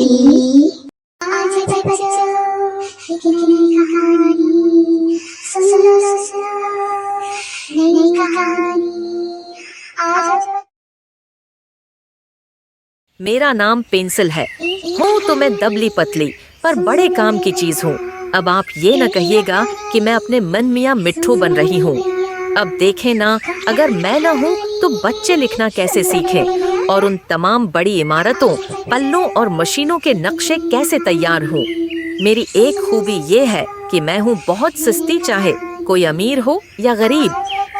आज बच्चों लिखने कहानी सुनो नई कहानी आज। मेरा नाम पेंसिल है। हूँ तो मैं दबली पतली पर बड़े काम की चीज हूँ। अब आप ये न कहिएगा कि मैं अपने मन मियाँ मिट्ठू बन रही हूँ। अब देखें ना, अगर मैं न हूँ तो बच्चे लिखना कैसे सीखें और उन तमाम बड़ी इमारतों, पल्लों और मशीनों के नक्शे कैसे तैयार हों। मेरी एक खूबी ये है कि मैं हूँ बहुत सस्ती, चाहे कोई अमीर हो या गरीब,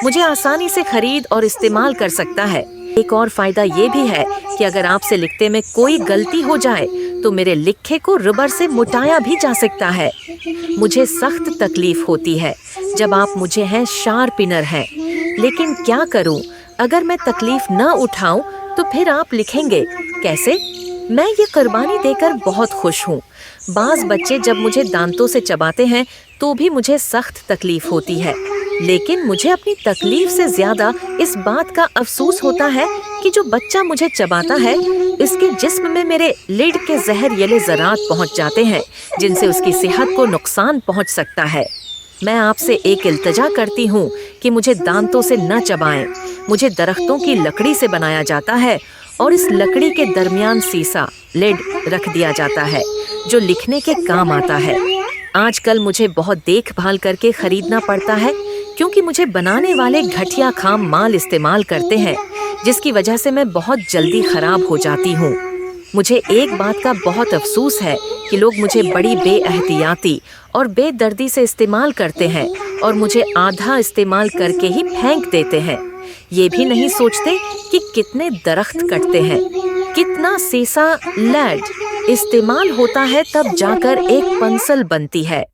मुझे आसानी से खरीद और इस्तेमाल कर सकता है। एक और फायदा ये भी है कि अगर आपसे लिखते में कोई गलती हो जाए तो मेरे लिखे को रबर से मुटाया भी जा सकता है। मुझे सख्त तकलीफ होती है जब आप मुझे हैं शार्पनर हैं, लेकिन क्या करूं, अगर मैं तकलीफ न उठाऊं तो फिर आप लिखेंगे कैसे। मैं ये कुर्बानी देकर बहुत खुश हूँ। बाज बच्चे जब मुझे दांतों से चबाते हैं तो भी मुझे सख्त तकलीफ होती है, लेकिन मुझे अपनी तकलीफ से ज्यादा इस बात का अफसोस होता है कि जो बच्चा मुझे चबाता है इसके जिस्म में मेरे लिड के जहरीले ज़रात पहुंच जाते हैं, जिनसे उसकी सेहत को नुकसान पहुंच सकता है। मैं आपसे एक इल्तिजा करती हूँ कि मुझे दांतों से न चबाएं। मुझे दरख्तों की लकड़ी से बनाया जाता है और इस लकड़ी के दरमियान सीसा लिड रख दिया जाता है जो लिखने के काम आता है। आजकल मुझे बहुत देखभाल करके खरीदना पड़ता है क्योंकि मुझे बनाने वाले घटिया खाम माल इस्तेमाल करते हैं, जिसकी वजह से मैं बहुत जल्दी खराब हो जाती हूँ। मुझे एक बात का बहुत अफसोस है कि लोग मुझे बड़ी बेएहतियाती और बेदर्दी से इस्तेमाल करते हैं और मुझे आधा इस्तेमाल करके ही फेंक देते हैं। ये भी नहीं सोचते कि कितने दरख्त कटते हैं, कितना सीसा लेड इस्तेमाल होता है, तब जाकर एक पेंसिल बनती है।